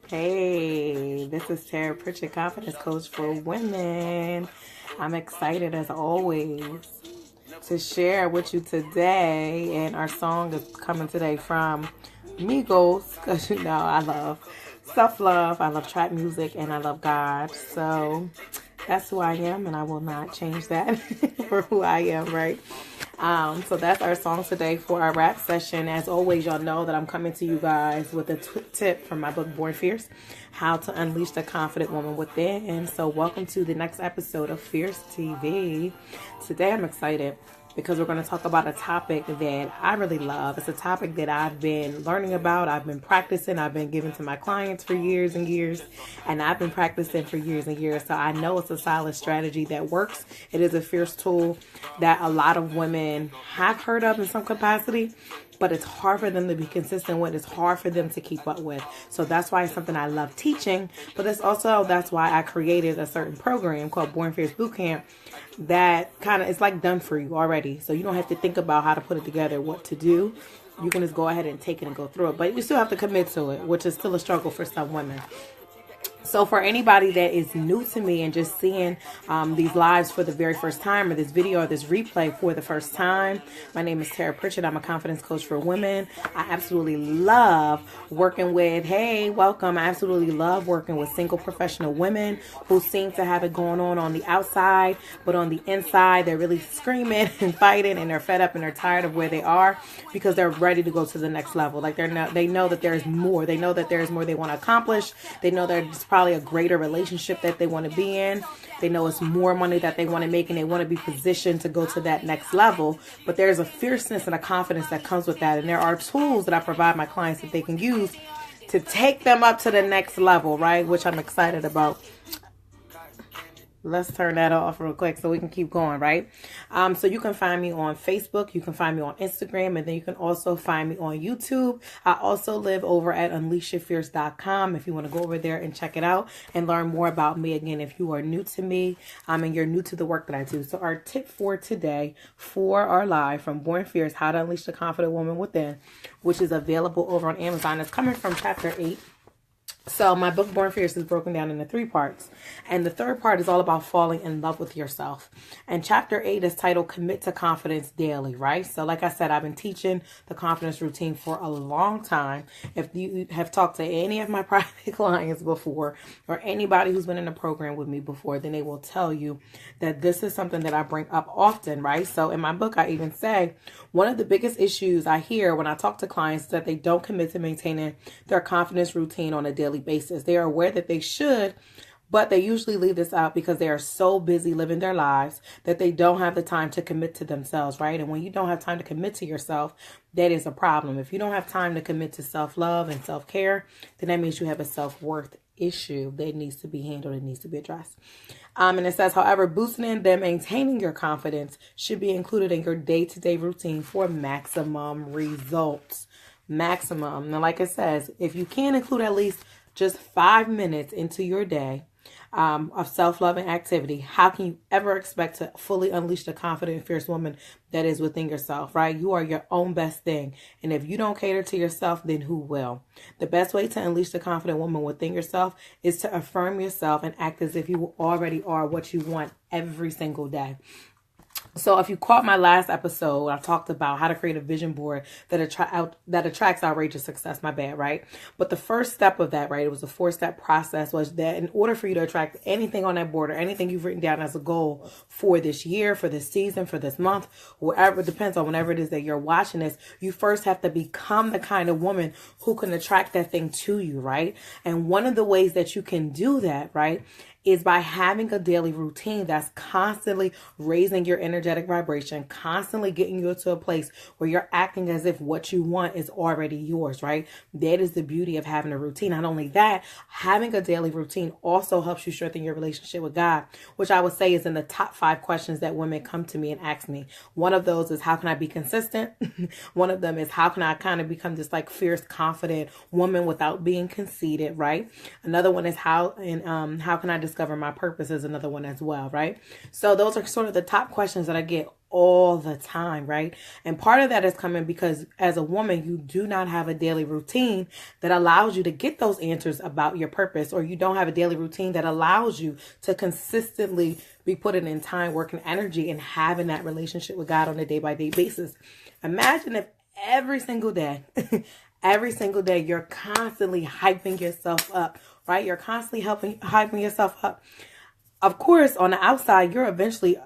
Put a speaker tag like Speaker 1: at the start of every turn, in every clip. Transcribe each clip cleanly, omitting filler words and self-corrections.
Speaker 1: Hey, this is Tara Pritchett, Confidence Coach for Women. I'm excited as always to share with you today, and our song is coming today from Migos, because I love self-love, I love trap music, and I love God. So that's who I am, and I will not change that for who I am, right? So that's our song today for our rap session. As always, y'all know that I'm coming to you guys with a tip from my book, Born Fierce, How to Unleash the Confident Woman Within. And so welcome to the next episode of Fierce TV. Today I'm excited because we're going to talk about a topic that I really love. It's a topic that I've been learning about, I've been practicing, I've been giving to my clients for years and years, and I've been practicing for years and years. So I know it's a solid strategy that works. It is a fierce tool that a lot of women have heard of in some capacity, but it's hard for them to be consistent with. It's hard for them to keep up with. So that's why it's something I love teaching, but that's why I created a certain program called Born Fierce Bootcamp that it's like done for you already. So you don't have to think about how to put it together, what to do. You can just go ahead and take it and go through it, but you still have to commit to it, which is still a struggle for some women. So for anybody that is new to me and just seeing these lives for the very first time, or this video or this replay for the first time, my name is Tara Pritchett. I'm a confidence coach for women. I absolutely love working with, welcome. I absolutely love working with single professional women who seem to have it going on the outside, but on the inside, they're really screaming and fighting, and they're fed up and they're tired of where they are because they're ready to go to the next level. Like they know that there's more. They know that there's more they want to accomplish. They know there's probably a greater relationship that they want to be in. They know it's more money that they want to make, and they want to be positioned to go to that next level. But there's a fierceness and a confidence that comes with that. And there are tools that I provide my clients that they can use to take them up to the next level, right? Which I'm excited about. Let's turn that off real quick so we can keep going, right? So you can find me on Facebook. You can find me on Instagram. And then you can also find me on YouTube. I also live over at unleashyourfierce.com if you want to go over there and check it out and learn more about me. Again, if you are new to me and you're new to the work that I do. So our tip for today for our live from Born Fierce, How to Unleash the Confident Woman Within, which is available over on Amazon. It's coming from chapter 8. So my book, Born Fierce, is broken down into 3 parts. And the third part is all about falling in love with yourself. And chapter 8 is titled Commit to Confidence Daily, right? So like I said, I've been teaching the confidence routine for a long time. If you have talked to any of my private clients before, or anybody who's been in a program with me before, then they will tell you that this is something that I bring up often, right? So in my book, I even say one of the biggest issues I hear when I talk to clients is that they don't commit to maintaining their confidence routine on a daily basis. They are aware that they should, but they usually leave this out because they are so busy living their lives that they don't have the time to commit to themselves, right? And when you don't have time to commit to yourself, that is a problem. If you don't have time to commit to self-love and self-care, then that means you have a self-worth issue that needs to be handled and needs to be addressed. And it says, however, boosting and then maintaining your confidence should be included in your day-to-day routine for maximum results. Maximum. Now, like it says, if you can include at least just 5 minutes into your day of self-love and activity, how can you ever expect to fully unleash the confident and fierce woman that is within yourself, right? You are your own best thing. And if you don't cater to yourself, then who will? The best way to unleash the confident woman within yourself is to affirm yourself and act as if you already are what you want every single day. So if you caught my last episode, I talked about how to create a vision board that attracts outrageous success. My bad, right? But the first step of that, right, it was a 4-step process, was that in order for you to attract anything on that board or anything you've written down as a goal for this year, for this season, for this month, wherever, it depends on whenever it is that you're watching this, you first have to become the kind of woman who can attract that thing to you, right? And one of the ways that you can do that, right, is by having a daily routine that's constantly raising your energetic vibration, constantly getting you to a place where you're acting as if what you want is already yours, right? That is the beauty of having a routine. Not only that, having a daily routine also helps you strengthen your relationship with God, which I would say is in the top 5 questions that women come to me and ask me. One of those is, how can I be consistent? One of them is, how can I kind of become this like fierce, confident woman without being conceited, right? Another one is how can I discover my purpose, is another one as well, right? So those are sort of the top questions that I get all the time, right? And part of that is coming because as a woman, you do not have a daily routine that allows you to get those answers about your purpose, or you don't have a daily routine that allows you to consistently be putting in time, work, and energy and having that relationship with God on a day-by-day basis. Imagine if every single day, every single day, you're constantly hyping yourself up, right? You're constantly hyping yourself up. Of course, on the outside, you're eventually,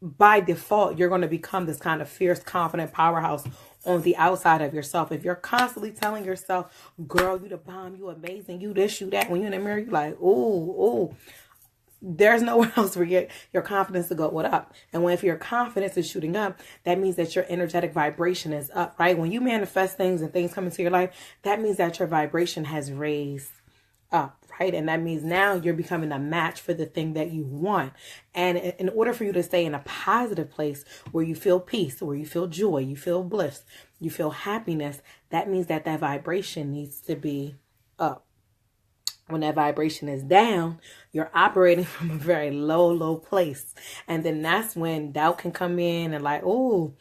Speaker 1: by default, you're going to become this kind of fierce, confident powerhouse on the outside of yourself. If you're constantly telling yourself, girl, you the bomb, you amazing, you this, you that, when you're in the mirror, you're like, ooh, there's nowhere else for your confidence to go up. And if your confidence is shooting up, that means that your energetic vibration is up, right? When you manifest things and things come into your life, that means that your vibration has raised up, right? And that means now you're becoming a match for the thing that you want. And in order for you to stay in a positive place where you feel peace, where you feel joy, you feel bliss, you feel happiness, that means that vibration needs to be up. When that vibration is down, you're operating from a very low place. And then that's when doubt can come in and like, oh,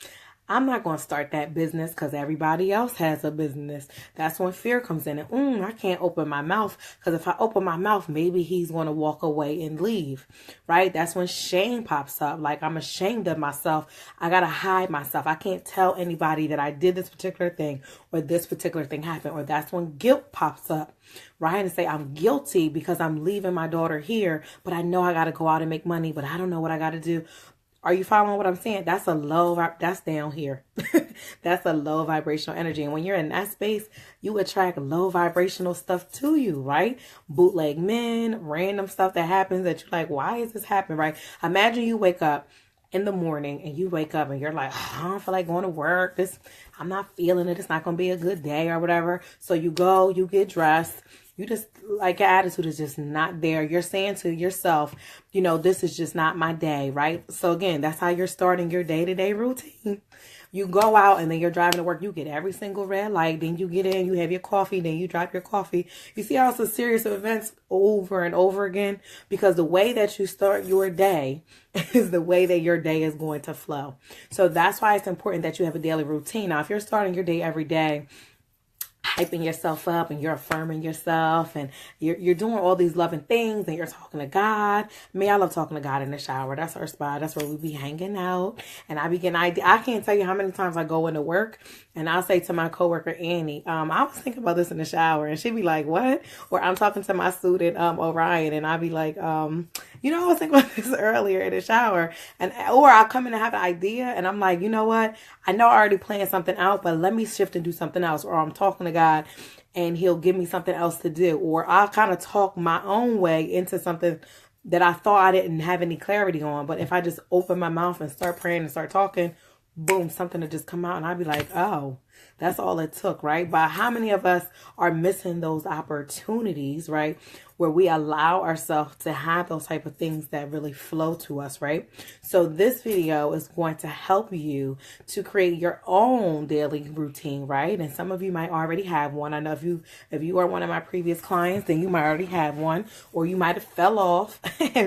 Speaker 1: I'm not going to start that business because everybody else has a business. That's when fear comes in and I can't open my mouth because if I open my mouth, maybe he's going to walk away and leave, right? That's when shame pops up. Like, I'm ashamed of myself. I got to hide myself. I can't tell anybody that I did this particular thing or this particular thing happened. Or that's when guilt pops up, right? And say, I'm guilty because I'm leaving my daughter here, but I know I got to go out and make money, but I don't know what I got to do. Are you following what I'm saying? That's that's down here. That's a low vibrational energy. And when you're in that space, you attract low vibrational stuff to you, right? Bootleg men, random stuff that happens that you're like, why is this happening, right? Imagine you wake up in the morning and you wake up and you're like, I don't feel like going to work. I'm not feeling it. It's not going to be a good day or whatever. So you go, you get dressed. You just, like, your attitude is just not there. You're saying to yourself, this is just not my day, right? So again, that's how you're starting your day-to-day routine. You go out and then you're driving to work. You get every single red light. Then you get in, you have your coffee. Then you drop your coffee. You see how it's a series of events over and over again? Because the way that you start your day is the way that your day is going to flow. So that's why it's important that you have a daily routine. Now, if you're starting your day every day, hyping yourself up and you're affirming yourself and you're doing all these loving things and you're talking to God. I love talking to God in the shower. That's our spot. That's where we be hanging out. And I can't tell you how many times I go into work and I'll say to my coworker, Annie, I was thinking about this in the shower, and she'd be like, what? Or I'm talking to my student, Orion, and I'll be like, I was thinking about this earlier in the shower, or I'll come in and have an idea and I'm like, you know what? I know I already planned something out, but let me shift and do something else. Or I'm talking to God and he'll give me something else to do. Or I'll kind of talk my own way into something that I thought I didn't have any clarity on. But if I just open my mouth and start praying and start talking, boom, something to just come out. And I'd be like, oh, that's all it took, right? But how many of us are missing those opportunities, right? Where we allow ourselves to have those type of things that really flow to us, right? So this video is going to help you to create your own daily routine, right? And some of you might already have one. I know if you are one of my previous clients, then you might already have one, or you might have fell off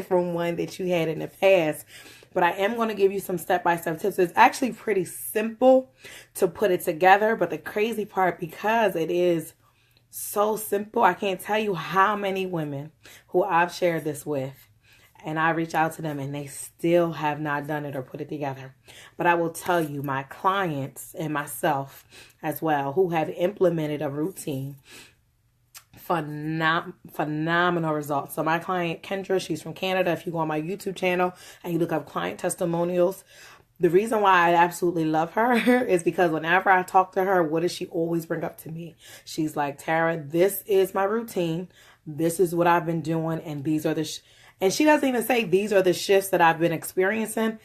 Speaker 1: from one that you had in the past. But I am going to give you some step-by-step tips. It's actually pretty simple to put it together. But the crazy part, because it is so simple, I can't tell you how many women who I've shared this with, and I reach out to them and they still have not done it or put it together. But I will tell you, my clients and myself as well, who have implemented a routine, phenomenal results. So my client Kendra, she's from Canada. If you go on my YouTube channel and you look up client testimonials, the reason why I absolutely love her is because whenever I talk to her, what does she always bring up to me? She's like, Tara, this is my routine. This is what I've been doing. And these are and she doesn't even say these are the shifts that I've been experiencing.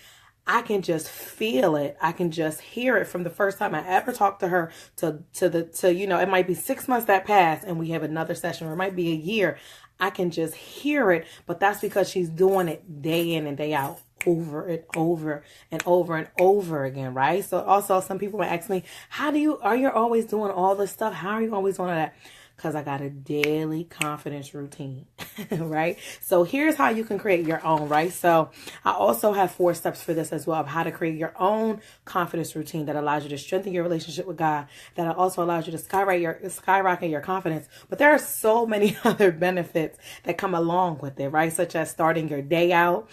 Speaker 1: I can just feel it. I can just hear it from the first time I ever talked to her to it might be 6 months that pass and we have another session, or it might be a year. I can just hear it, but that's because she's doing it day in and day out, over and over and over and over again, right? So also some people might ask me, are you always doing all this stuff? How are you always doing that? Because I got a daily confidence routine, right? So here's how you can create your own, right? So I also have 4 steps for this as well of how to create your own confidence routine that allows you to strengthen your relationship with God, that also allows you to skyrocket your confidence. But there are so many other benefits that come along with it, right? Such as starting your day out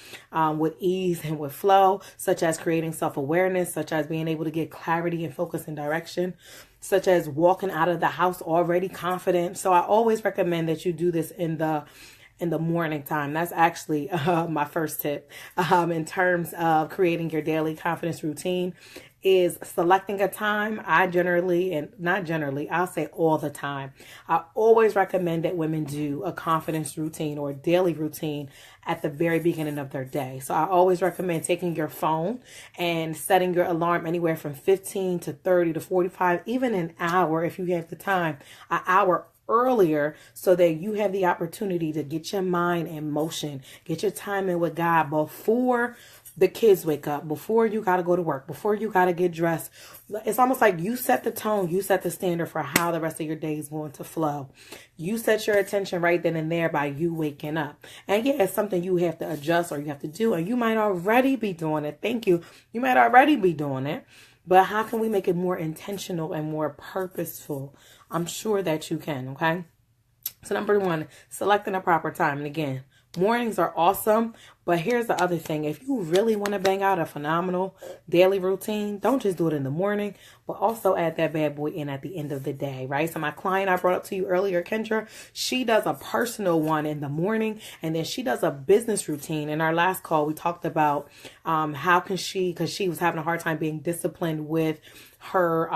Speaker 1: with ease and with flow, such as creating self-awareness, such as being able to get clarity and focus and direction, such as walking out of the house already confident. So I always recommend that you do this in the morning time. That's actually my first tip in terms of creating your daily confidence routine, is selecting a time. I'll say all the time, I always recommend that women do a confidence routine or a daily routine at the very beginning of their day. So I always recommend taking your phone and setting your alarm anywhere from 15 to 30 to 45, even an hour if you have the time, an hour earlier, so that you have the opportunity to get your mind in motion, get your time in with God before the kids wake up, before you got to go to work, before you got to get dressed. It's almost like you set the tone, you set the standard for how the rest of your day is going to flow. You set your attention right then and there by you waking up. And yeah, it's something you have to adjust or you have to do, and you might already be doing it. Thank you. You might already be doing it. But how can we make it more intentional and more purposeful? I'm sure that you can, okay? So number 1, selecting a proper time. And again, mornings are awesome, but here's the other thing. If you really want to bang out a phenomenal daily routine, don't just do it in the morning, but also add that bad boy in at the end of the day, right? So my client I brought up to you earlier, Kendra, she does a personal one in the morning, and then she does a business routine. In our last call, we talked about how can she, because she was having a hard time being disciplined with her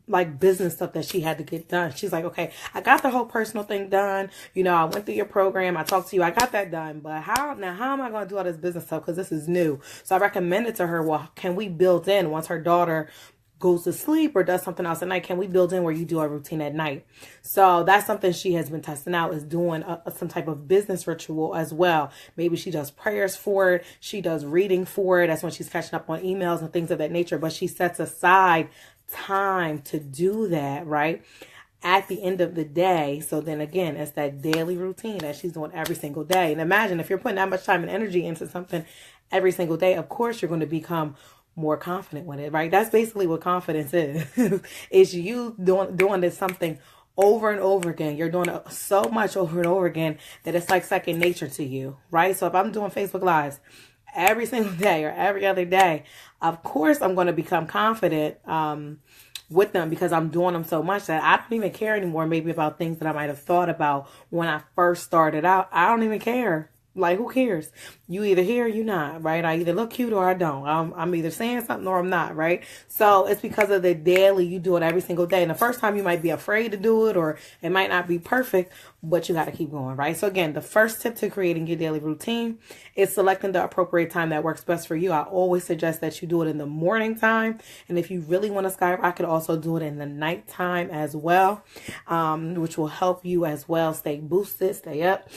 Speaker 1: like business stuff that she had to get done. She's like, okay, I got the whole personal thing done. You know, I went through your program. I talked to you. I got that done. But how am I going to do all this business stuff? Because this is new. So I recommended to her, well, can we build in once her daughter goes to sleep or does something else at night, can we build in where you do a routine at night? So that's something she has been testing out, is doing some type of business ritual as well. Maybe she does prayers for it. She does reading for it. That's when she's catching up on emails and things of that nature. But she sets aside time to do that, right? At the end of the day. So then again, it's that daily routine that she's doing every single day. And imagine if you're putting that much time and energy into something every single day, of course you're going to become more confident with it, right? That's basically what confidence is. It's you doing this something over and over again. You're doing it so much over and over again that it's like second nature to you, right? So if I'm doing Facebook Lives every single day or every other day, of course I'm going to become confident with them, because I'm doing them so much that I don't even care anymore maybe about things that I might have thought about when I first started out. I don't even care. Like, who cares? You either here or you not, right? I either look cute or I don't. I'm either saying something or I'm not, right? So it's because of the daily, you do it every single day. And the first time you might be afraid to do it, or it might not be perfect, but you got to keep going, right? So again, the first tip to creating your daily routine is selecting the appropriate time that works best for you. I always suggest that you do it in the morning time. And if you really want to skyrocket, also do it in the nighttime as well, which will help you as well stay boosted, stay up.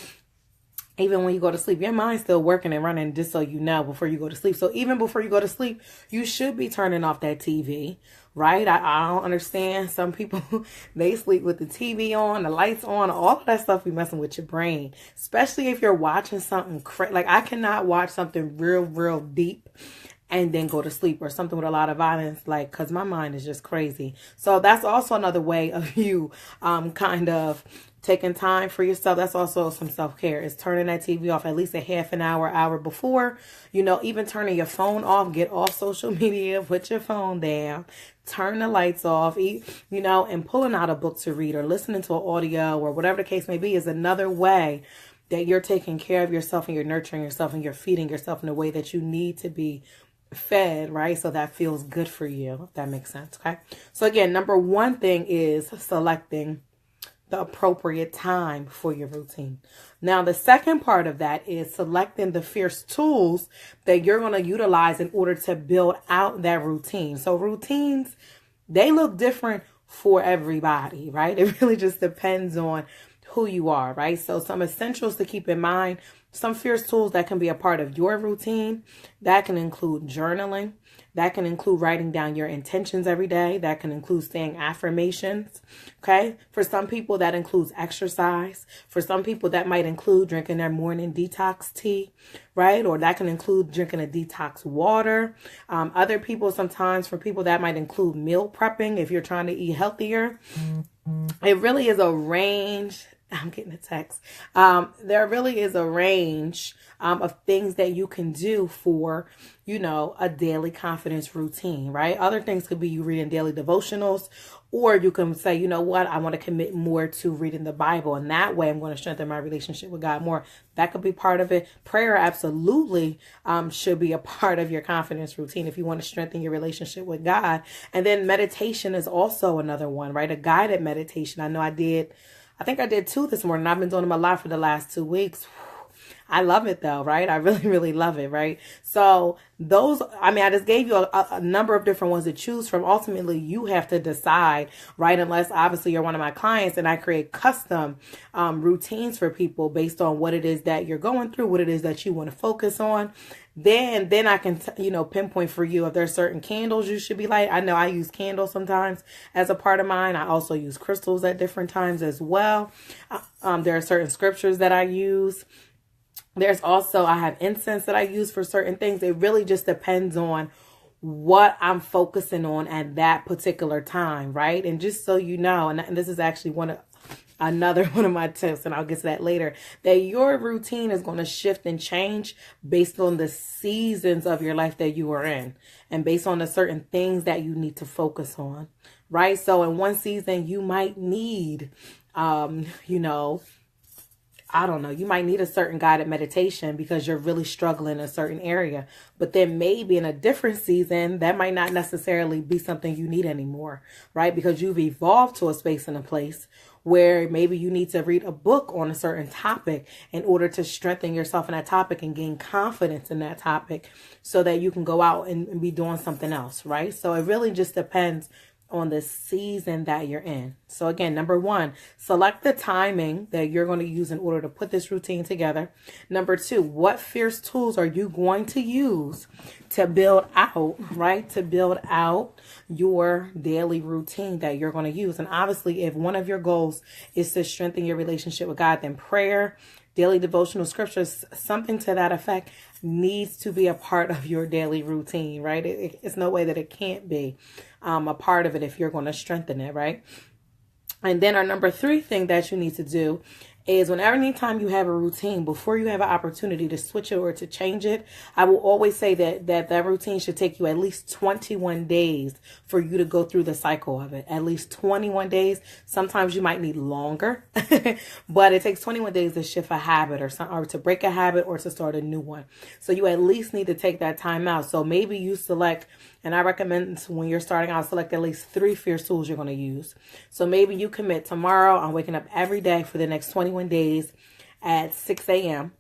Speaker 1: Even when you go to sleep, your mind's still working and running, just so you know, before you go to sleep. So even before you go to sleep, you should be turning off that TV, right? I don't understand. Some people, they sleep with the TV on, the lights on, all of that stuff be messing with your brain. Especially if you're watching something like I cannot watch something real deep and then go to sleep, or something with a lot of violence, like, because my mind is just crazy. So that's also another way of you kind of taking time for yourself. That's also some self-care, is turning that TV off at least a half an hour before, even turning your phone off. Get off social media, put your phone down, turn the lights off, and pulling out a book to read or listening to an audio or whatever the case may be is another way that you're taking care of yourself and you're nurturing yourself and you're feeding yourself in a way that you need to be fed, right? So that feels good for you, if that makes sense. Okay. So again, number 1 thing is selecting the appropriate time for your routine. Now, the second part of that is selecting the fierce tools that you're going to utilize in order to build out that routine. So routines, they look different for everybody, right? It really just depends on who you are, right? So some essentials to keep in mind, some fierce tools that can be a part of your routine. That can include journaling. That can include writing down your intentions every day. That can include saying affirmations. Okay. For some people, that includes exercise. For some people, that might include drinking their morning detox tea, right? Or that can include drinking a detox water. Other people, sometimes for people, that might include meal prepping if you're trying to eat healthier. It really is a range. I'm getting a text. There really is a range of things that you can do for, a daily confidence routine, right? Other things could be you reading daily devotionals, or you can say, you know what, I want to commit more to reading the Bible. And that way I'm going to strengthen my relationship with God more. That could be part of it. Prayer absolutely should be a part of your confidence routine if you want to strengthen your relationship with God. And then meditation is also another one, right? A guided meditation. I think I did 2 this morning. I've been doing them a lot for the last 2 weeks. I love it though, right? I really, really love it, right? So I just gave you a number of different ones to choose from. Ultimately, you have to decide, right? Unless obviously you're one of my clients and I create custom routines for people based on what it is that you're going through, what it is that you want to focus on. Then I can, pinpoint for you if there's certain candles you should be light. I know I use candles sometimes as a part of mine. I also use crystals at different times as well. There are certain scriptures that I use. There's also, I have incense that I use for certain things. It really just depends on what I'm focusing on at that particular time, right? And just so you know, and this is actually another one of my tips, and I'll get to that later, that your routine is going to shift and change based on the seasons of your life that you are in and based on the certain things that you need to focus on, right? So in one season, you might need, you might need a certain guided meditation because you're really struggling in a certain area. But then maybe in a different season, that might not necessarily be something you need anymore, right? Because you've evolved to a space and a place where maybe you need to read a book on a certain topic in order to strengthen yourself in that topic and gain confidence in that topic so that you can go out and be doing something else, right? So it really just depends on the season that you're in. So again, number 1, select the timing that you're going to use in order to put this routine together. Number 2, what fierce tools are you going to use to build out, right? To build out your daily routine that you're going to use. And obviously, if one of your goals is to strengthen your relationship with God, then prayer, daily devotional scriptures, something to that effect needs to be a part of your daily routine, right? It's no way that it can't be a part of it if you're going to strengthen it, right? And then our number 3 thing that you need to do is anytime you have a routine, before you have an opportunity to switch it or to change it, I will always say that routine should take you at least 21 days for you to go through the cycle of it. At least 21 days. Sometimes you might need longer, but it takes 21 days to shift a habit or to break a habit or to start a new one. So you at least need to take that time out. So maybe you select, and I recommend when you're starting out, select at least 3 fierce tools you're going to use. So maybe you commit tomorrow, I'm waking up every day for the next 21 days at 6 a.m.,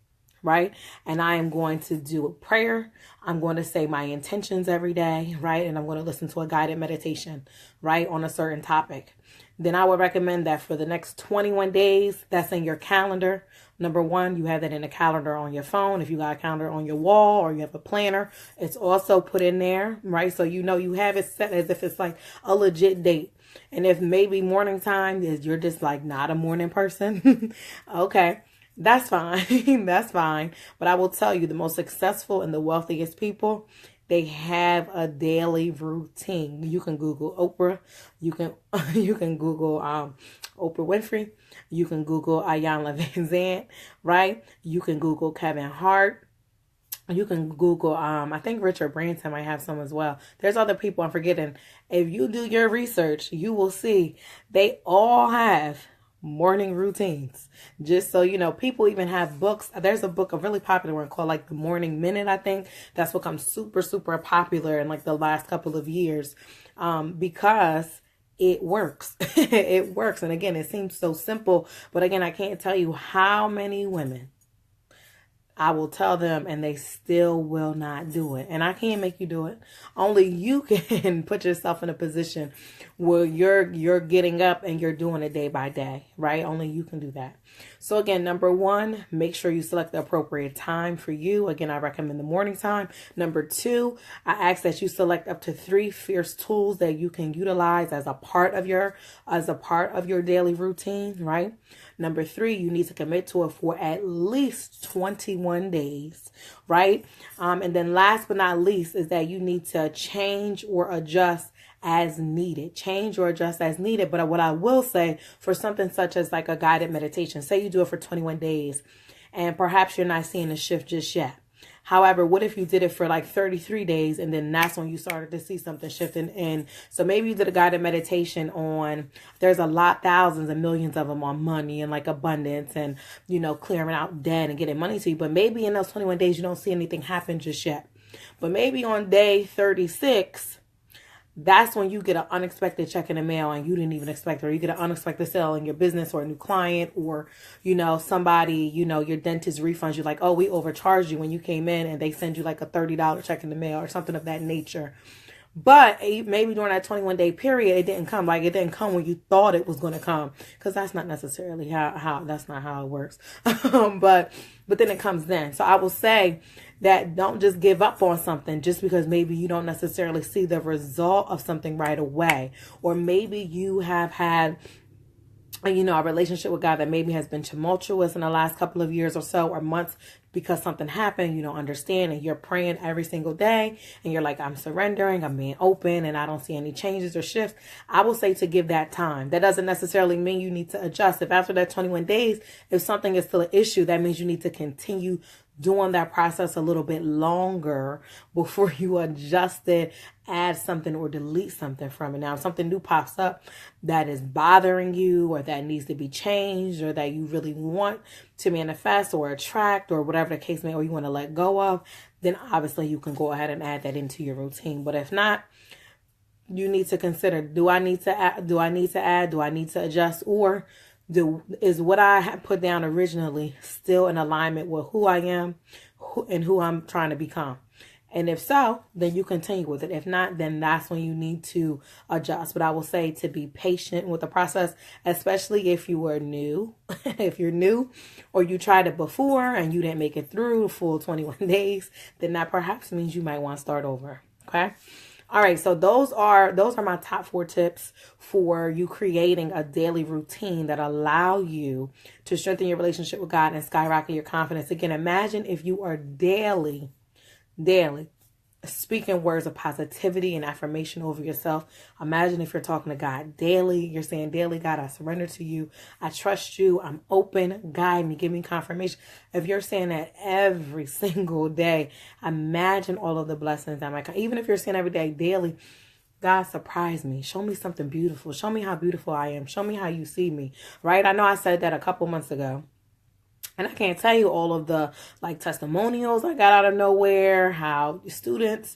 Speaker 1: right? And I am going to do a prayer. I'm going to say my intentions every day, right? And I'm going to listen to a guided meditation, right, on a certain topic. Then I would recommend that for the next 21 days, that's in your calendar. Number 1, you have that in a calendar on your phone. If you got a calendar on your wall or you have a planner, it's also put in there, right? So you have it set as if it's like a legit date. And if maybe morning time is you're just like not a morning person, okay, that's fine. That's fine. But I will tell you, the most successful and the wealthiest people, they have a daily routine. You can Google Oprah. You can Google Oprah Winfrey. You can Google Ayanna Van Zandt, right? You can Google Kevin Hart. You can Google, I think Richard Branson might have some as well. There's other people I'm forgetting. If you do your research, you will see they all have morning routines. Just so you know, people even have books. There's a book, a really popular one called like The Morning Minute, I think. That's become super, super popular in like the last couple of years because it works. It works. And again, it seems so simple. But again, I can't tell you how many women I will tell them and they still will not do it. And I can't make you do it. Only you can put yourself in a position where you're getting up and you're doing it day by day, right? Only you can do that. So again, number one, make sure you select the appropriate time for you. Again, I recommend the morning time. Number two, I ask that you select up to 3 fierce tools that you can utilize as a part of your daily routine, right? Number 3, you need to commit to it for at least 21 days, right? And then last but not least is that you need to change or adjust as needed. Change or adjust as needed. But what I will say for something such as like a guided meditation, say you do it for 21 days and perhaps you're not seeing a shift just yet. However, what if you did it for like 33 days and then that's when you started to see something shifting? And so maybe you did a guided meditation on, there's a lot, thousands and millions of them on money and like abundance and, you know, clearing out debt and getting money to you. But maybe in those 21 days, you don't see anything happen just yet. But maybe on day 36, that's when you get an unexpected check in the mail and you didn't even expect it, or you get an unexpected sale in your business or a new client, or, you know, somebody, you know, your dentist refunds you like, oh, we overcharged you when you came in, and they send you like a $30 check in the mail or something of that nature. But maybe during that 21-day period, it didn't come. Like, it didn't come when you thought it was going to come, because that's not necessarily how that's not how it works. But then it comes then. So I will say that don't just give up on something just because maybe you don't necessarily see the result of something right away. Or maybe you have had, you know, a relationship with God that maybe has been tumultuous in the last couple of years or so, or months, because something happened, you don't understand, and you're praying every single day and you're like, I'm surrendering, I'm being open, and I don't see any changes or shifts. I will say to give that time. That doesn't necessarily mean you need to adjust. If after that 21 days, if something is still an issue, that means you need to continue doing that process a little bit longer before you adjust it, add something, or delete something from it. Now, if something new pops up that is bothering you, or that needs to be changed, or that you really want to manifest or attract, or whatever the case may be, or you want to let go of, then obviously you can go ahead and add that into your routine. But if not, you need to consider, do I need to add, do I need to adjust, or is what I had put down originally still in alignment with who I am and who I'm trying to become? And if so, then you continue with it. If not, then that's when you need to adjust. But I will say to be patient with the process, especially if you were new. If you're new, or you tried it before and you didn't make it through full 21 days, then that perhaps means you might want to start over. Okay. All right, so those are my top 4 tips for you creating a daily routine that allow you to strengthen your relationship with God and skyrocket your confidence. Again, imagine if you are daily speaking words of positivity and affirmation over yourself. Imagine if you're talking to God daily. You're saying daily, God, I surrender to you. I trust you. I'm open. Guide me. Give me confirmation. If you're saying that every single day, imagine all of the blessings that might come. Even if you're saying every day, daily, God, surprise me. Show me something beautiful. Show me how beautiful I am. Show me how you see me. Right? I know I said that a couple months ago. And I can't tell you all of the like testimonials I got out of nowhere, how students,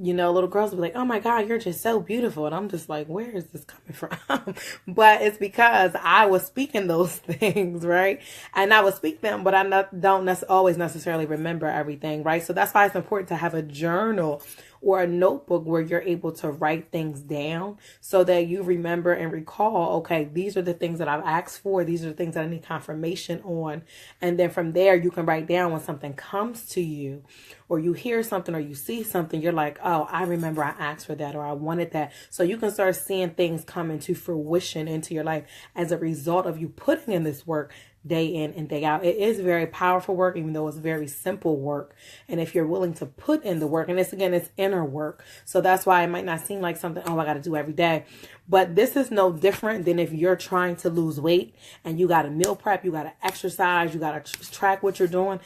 Speaker 1: you know, little girls will be like, oh my God, you're just so beautiful. And I'm just like, where is this coming from? But it's because I was speaking those things, right? And I would speak them, but I don't always necessarily remember everything, right? So that's why it's important to have a journal or a notebook where you're able to write things down so that you remember and recall, okay, these are the things that I've asked for. These are the things that I need confirmation on. And then from there, you can write down when something comes to you, or you hear something, or you see something, you're like, oh, I remember I asked for that, or I wanted that. So you can start seeing things come into fruition into your life as a result of you putting in this work day in and day out. It is very powerful work, even though it's very simple work. And if you're willing to put in the work, and it's inner work. So that's why it might not seem like something, oh, I got to do every day. But this is no different than if you're trying to lose weight and you got to meal prep, you got to exercise, you got to track what you're doing.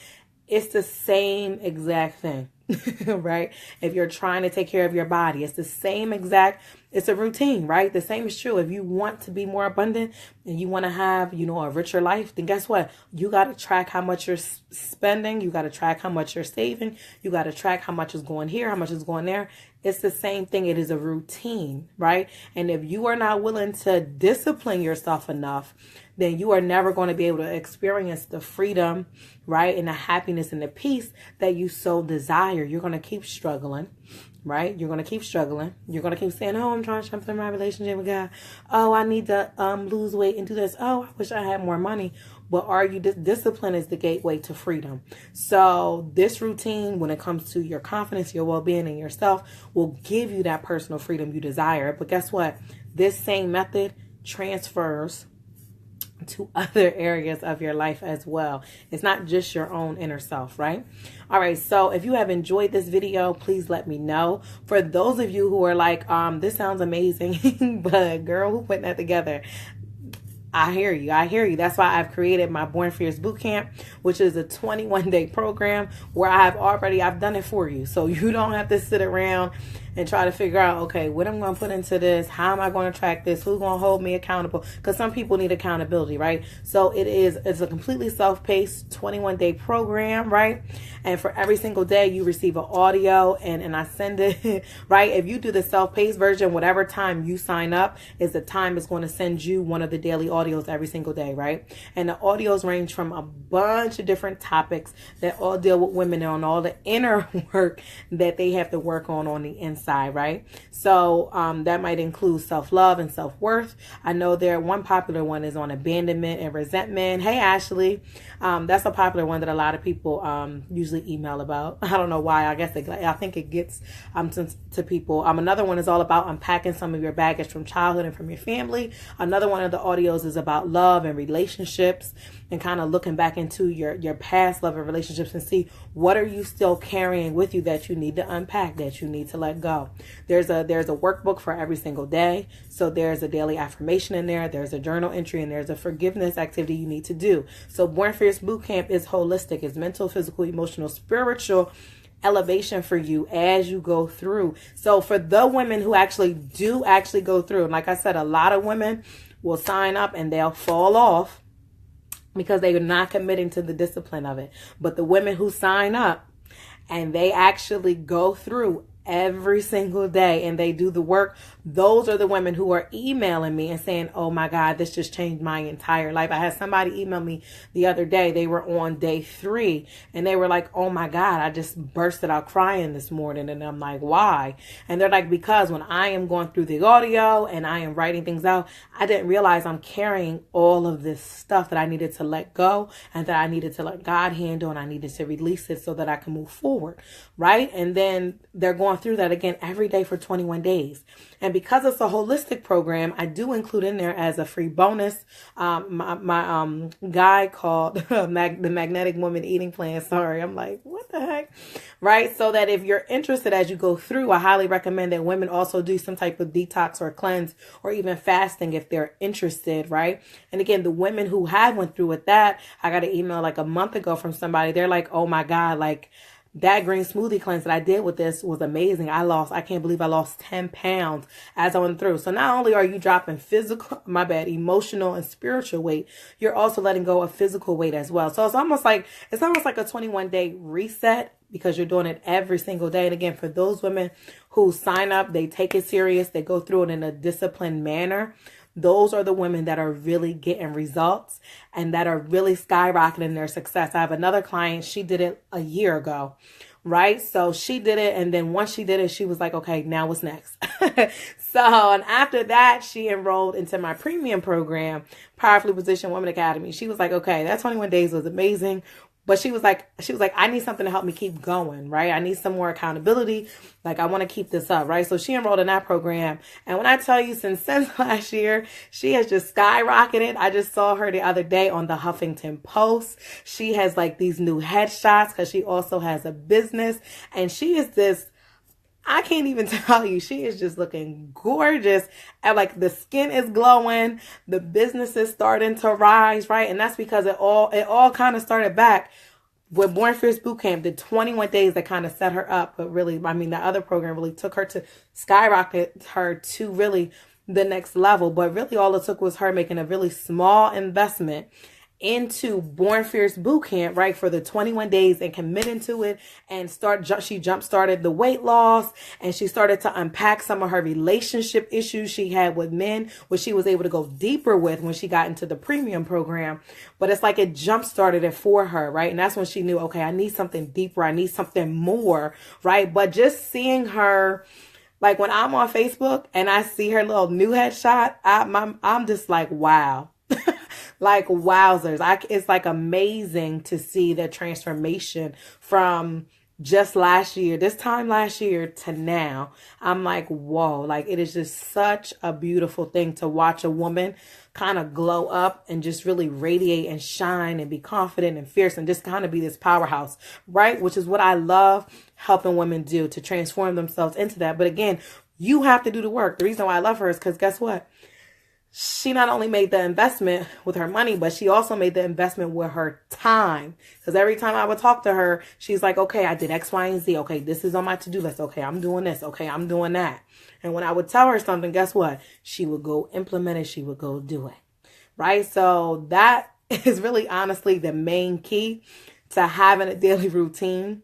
Speaker 1: It's the same exact thing, right? If you're trying to take care of your body, it's the same exact, it's a routine, right? The same is true. If you want to be more abundant and you want to have, you know, a richer life, then guess what? You got to track how much you're spending. You got to track how much you're saving. You got to track how much is going here, how much is going there. It's the same thing. It is a routine, right? And if you are not willing to discipline yourself enough, then you are never going to be able to experience the freedom, right? And the happiness and the peace that you so desire. You're going to keep struggling, right? You're going to keep struggling. You're going to keep saying, oh, I'm trying to strengthen my relationship with God. Oh, I need to lose weight and do this. Oh, I wish I had more money. But are you, discipline is the gateway to freedom. So this routine, when it comes to your confidence, your well-being, and yourself, will give you that personal freedom you desire. But guess what? This same method transfers to other areas of your life as well. It's not just your own inner self, right? All right. So if you have enjoyed this video, please let me know. For those of you who are like, this sounds amazing, but girl, who put that together? I hear you. I hear you. That's why I've created my Born Fierce Bootcamp, which is a 21-day program where I've done it for you. So you don't have to sit around and try to figure out, okay, what I'm going to put into this? How am I going to track this? Who's going to hold me accountable? Because some people need accountability, right? So it's a completely self-paced 21-day program, right? And for every single day, you receive an audio and I send it, right? If you do the self-paced version, whatever time you sign up is the time it's going to send you one of the daily audios every single day, right? And the audios range from a bunch of different topics that all deal with women on all the inner work that they have to work on the inside, right? So that might include self-love and self-worth. I know one popular one is on abandonment and resentment. Hey, Ashley. That's a popular one that a lot of people usually email about. I don't know why. I think it gets to people. Another one is all about unpacking some of your baggage from childhood and from your family. Another one of the audios is about love and relationships and kind of looking back into your past love and relationships and see what are you still carrying with you that you need to unpack, that you need to let go. There's a workbook for every single day. So there's a daily affirmation in there. There's a journal entry and there's a forgiveness activity you need to do. So Born Fierce Bootcamp is holistic. It's mental, physical, emotional, spiritual elevation for you as you go through. So for the women who actually go through, and like I said, a lot of women will sign up and they'll fall off because they are not committing to the discipline of it. But the women who sign up and they actually go through every single day and they do the work, those are the women who are emailing me and saying, oh my God, this just changed my entire life. I had somebody email me the other day. They were on day 3 and they were like, oh my God, I just bursted out crying this morning. And I'm like, why? And they're like, because when I am going through the audio and I am writing things out, I didn't realize I'm carrying all of this stuff that I needed to let go and that I needed to let God handle and I needed to release it so that I can move forward. Right. And then they're going through that again every day for 21 days. And because it's a holistic program, I do include in there as a free bonus, my guy called the Magnetic Woman Eating Plan. Sorry. I'm like, what the heck? Right. So that if you're interested as you go through, I highly recommend that women also do some type of detox or cleanse or even fasting if they're interested. Right. And again, the women who have went through with that, I got an email like a month ago from somebody. They're like, oh my God, like, that green smoothie cleanse that I did with this was amazing. I can't believe I lost 10 pounds as I went through. So not only are you dropping emotional and spiritual weight, you're also letting go of physical weight as well. So it's almost like a 21-day reset because you're doing it every single day. And again, for those women who sign up, they take it serious, they go through it in a disciplined manner. Those are the women that are really getting results and that are really skyrocketing their success. I have another client. She did it a year ago, right? So she did it. And then once she did it, she was like, okay, now what's next? And after that, she enrolled into my premium program, Powerfully Positioned Women Academy. She was like, okay, that 21 days was amazing. But she was like, I need something to help me keep going, right? I need some more accountability. Like, I want to keep this up, right? So she enrolled in that program. And when I tell you, since last year, she has just skyrocketed. I just saw her the other day on the Huffington Post. She has like these new headshots because she also has a business. And she is this, I can't even tell you, she is just looking gorgeous. And like the skin is glowing, the business is starting to rise, right? And that's because it all kind of started back with Born Fierce Bootcamp, the 21 days that kind of set her up. But really, I mean, the other program really took her to skyrocket her to really the next level. But really all it took was her making a really small investment into Born Fierce boot camp, right, for the 21 days and committing to it, and she jump started the weight loss, and she started to unpack some of her relationship issues she had with men, which she was able to go deeper with when she got into the premium program. But it's like it jump started it for her, right? And that's when she knew, okay, I need something deeper, I need something more, right? But just seeing her, like when I'm on Facebook and I see her little new headshot, I'm just like, wow. Like wowzers. It's like amazing to see the transformation from just this time last year to now. I'm like, whoa, like it is just such a beautiful thing to watch a woman kind of glow up and just really radiate and shine and be confident and fierce and just kind of be this powerhouse, right? Which is what I love helping women do, to transform themselves into that. But again, you have to do the work. The reason why I love her is because guess what? She not only made the investment with her money, but she also made the investment with her time. Because every time I would talk to her, she's like, okay, I did X, Y, and Z. Okay, this is on my to-do list. Okay, I'm doing this. Okay, I'm doing that. And when I would tell her something, guess what? She would go implement it. She would go do it. Right? So that is really honestly the main key to having a daily routine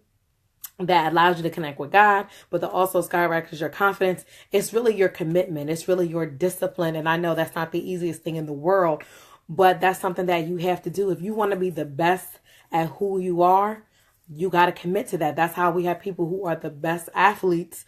Speaker 1: that allows you to connect with God, but that also skyrockets your confidence. It's really your commitment. It's really your discipline. And I know that's not the easiest thing in the world, but that's something that you have to do. If you want to be the best at who you are, you got to commit to that. That's how we have people who are the best athletes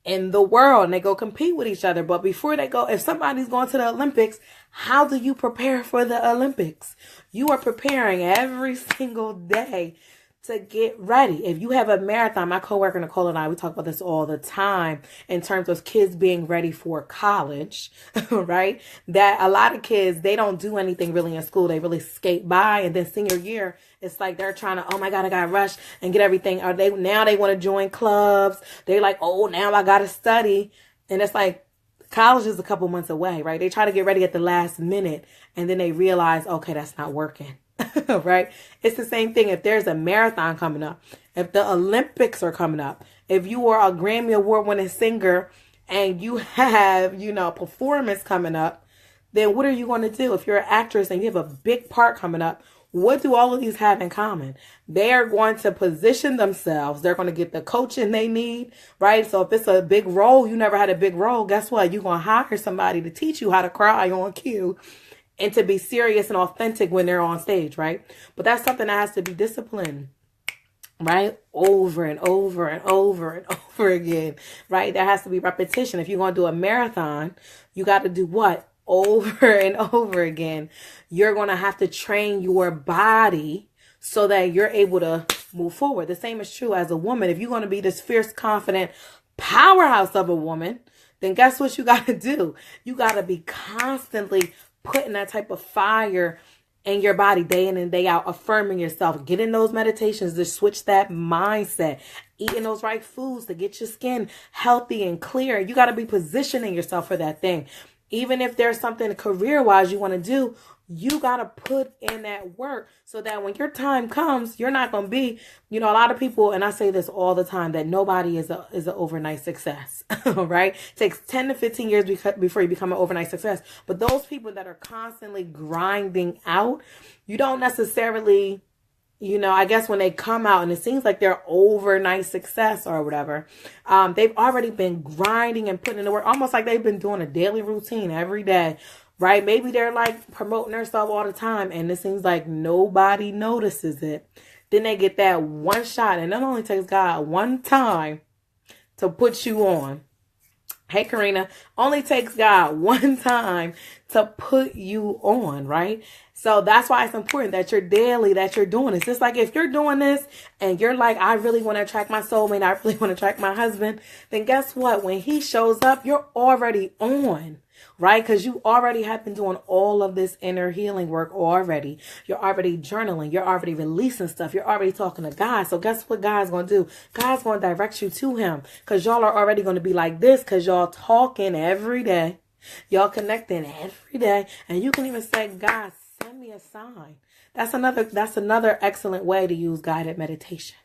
Speaker 1: in the world, and they go compete with each other. But before they go, if somebody's going to the Olympics, how do you prepare for the Olympics? You are preparing every single day to get ready. If you have a marathon, my coworker Nicole and I, we talk about this all the time in terms of kids being ready for college, right? That a lot of kids, they don't do anything really in school. They really skate by, and then senior year, it's like they're trying to, oh my God, I gotta rush and get everything. Or they want to join clubs. They're like, oh, now I gotta study. And it's like, college is a couple months away, right? They try to get ready at the last minute, and then they realize, okay, that's not working. Right? It's the same thing if there's a marathon coming up, if the Olympics are coming up, if you are a Grammy Award winning singer and you have, performance coming up, then what are you going to do? If you're an actress and you have a big part coming up, what do all of these have in common? They are going to position themselves. They're going to get the coaching they need, right? So if it's a big role, you never had a big role, guess what? You're going to hire somebody to teach you how to cry on cue and to be serious and authentic when they're on stage, right? But that's something that has to be disciplined, right? Over and over and over and over again, right? There has to be repetition. If you're going to do a marathon, you got to do what? Over and over again. You're going to have to train your body so that you're able to move forward. The same is true as a woman. If you're going to be this fierce, confident powerhouse of a woman, then guess what you got to do? You got to be constantly putting that type of fire in your body day in and day out, affirming yourself, getting those meditations to switch that mindset, eating those right foods to get your skin healthy and clear. You got to be positioning yourself for that thing. Even if there's something career-wise you want to do, you got to put in that work so that when your time comes, you're not going to be, a lot of people, and I say this all the time, that nobody is an overnight success, right? It takes 10 to 15 years before you become an overnight success. But those people that are constantly grinding out, you don't necessarily, I guess when they come out and it seems like they're overnight success or whatever, they've already been grinding and putting in the work, almost like they've been doing a daily routine every day. Right? Maybe they're like promoting themselves all the time and it seems like nobody notices it. Then they get that one shot, and it only takes God one time to put you on. Hey, Karina, only takes God one time to put you on, right? So that's why it's important that you're daily, that you're doing this. It's like if you're doing this and you're like, I really want to attract my soulmate, I really want to attract my husband, then guess what? When he shows up, you're already on. Right? Because you already have been doing all of this inner healing work already. You're already journaling. You're already releasing stuff. You're already talking to God. So guess what God's going to do? God's going to direct you to him because y'all are already going to be like this because y'all talking every day. Y'all connecting every day. And you can even say, God, send me a sign. That's another excellent way to use guided meditation.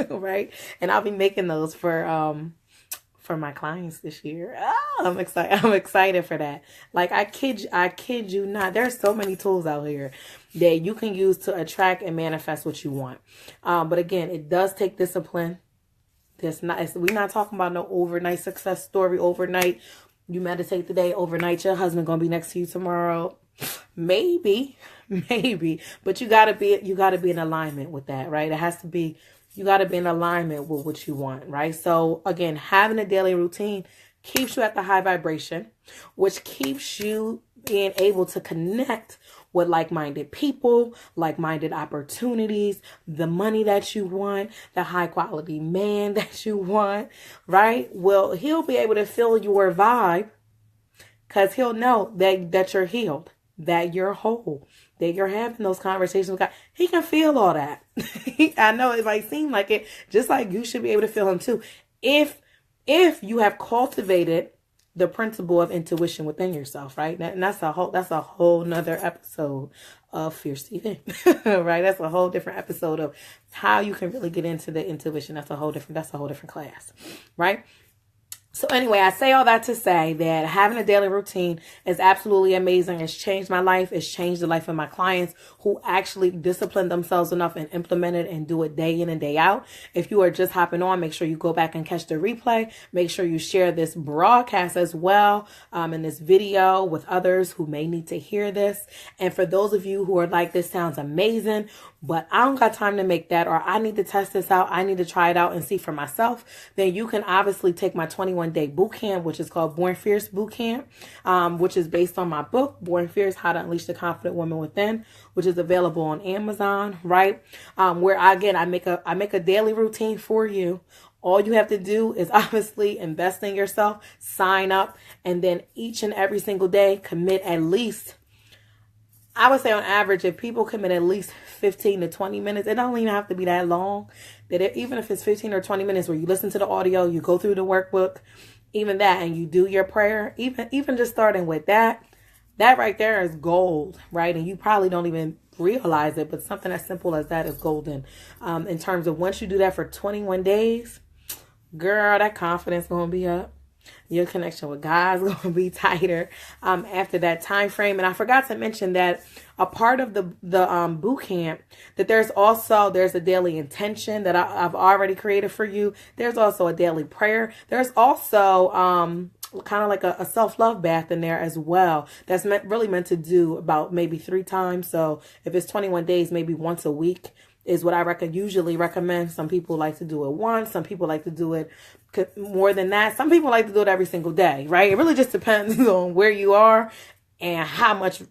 Speaker 1: Right? And I'll be making those for for my clients this year. Oh, I'm excited. I'm excited for that. Like, I kid you not. There's so many tools out here that you can use to attract and manifest what you want. But again, it does take discipline. We're not talking about no overnight success story. Overnight, you meditate today. Overnight, your husband gonna be next to you tomorrow. Maybe, but you gotta be in alignment with that, right? It has to be. You gotta be in alignment with what you want, right? So again, having a daily routine keeps you at the high vibration, which keeps you being able to connect with like-minded people, like-minded opportunities, the money that you want, the high-quality man that you want, right? Well, he'll be able to feel your vibe because he'll know that you're healed, that you're whole, that you're having those conversations with God. He can feel all that. I know it might seem like it, just like you should be able to feel him too. If you have cultivated the principle of intuition within yourself, right? And that's a whole nother episode of Fierce TV, right? That's a whole different episode of how you can really get into the intuition. That's a whole different class, right? So anyway, I say all that to say that having a daily routine is absolutely amazing. It's changed my life. It's changed the life of my clients who actually discipline themselves enough and implement it and do it day in and day out. If you are just hopping on, make sure you go back and catch the replay. Make sure you share this broadcast as well, in this video with others who may need to hear this. And for those of you who are like, this sounds amazing, but I don't got time to make that, or I need to test this out, I need to try it out and see for myself, then you can obviously take my 21-day boot camp, which is called Born Fierce Boot Camp, which is based on my book, Born Fierce, How to Unleash the Confident Woman Within, which is available on Amazon, right? Where I make a daily routine for you. All you have to do is obviously invest in yourself, sign up, and then each and every single day commit at least, I would say on average, if people commit at least 15 to 20 minutes, it don't even have to be that long. Even if it's 15 or 20 minutes where you listen to the audio, you go through the workbook, even that, and you do your prayer, even just starting with that right there is gold, right? And you probably don't even realize it, but something as simple as that is golden. In terms of once you do that for 21 days, girl, that confidence going to be up. Your connection with God is going to be tighter after that time frame. And I forgot to mention that a part of the boot camp, that there's a daily intention that I've already created for you. There's also a daily prayer. There's also kind of like a self-love bath in there as well. That's really meant to do about maybe 3 times. So if it's 21 days, maybe once a week is what I usually recommend. Some people like to do it once. Some people like to do it more than that. Some people like to do it every single day, right? It really just depends on where you are and how much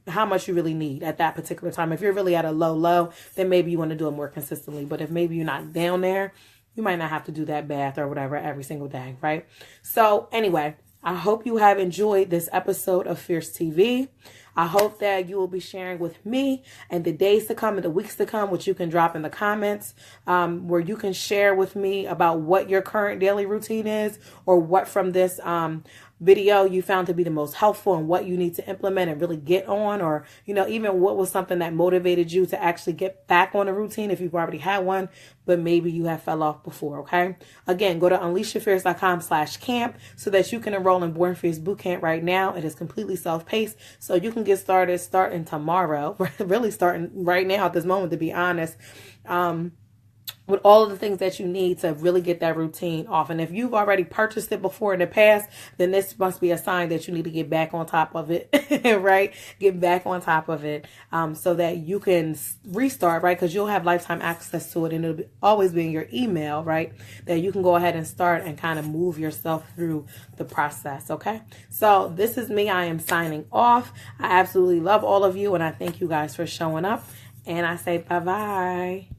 Speaker 1: you really need at that particular time. If you're really at a low, then maybe you want to do it more consistently. But if maybe you're not down there, you might not have to do that bath or whatever every single day, right? So anyway, I hope you have enjoyed this episode of Fierce TV. I hope that you will be sharing with me and the days to come and the weeks to come, which you can drop in the comments, where you can share with me about what your current daily routine is, or what from this video you found to be the most helpful and what you need to implement and really get on, or, even what was something that motivated you to actually get back on a routine if you've already had one, but maybe you have fell off before. Okay. Again, go to unleashyourfierce.com/camp so that you can enroll in Born Fierce Bootcamp right now. It is completely self-paced, so you can get started starting tomorrow, really starting right now at this moment, to be honest. With all of the things that you need to really get that routine off. And if you've already purchased it before in the past, then this must be a sign that you need to get back on top of it, right? Get back on top of it so that you can restart, right? Because you'll have lifetime access to it, and it'll always be in your email, right? That you can go ahead and start and kind of move yourself through the process, okay? So this is me. I am signing off. I absolutely love all of you, and I thank you guys for showing up. And I say bye-bye.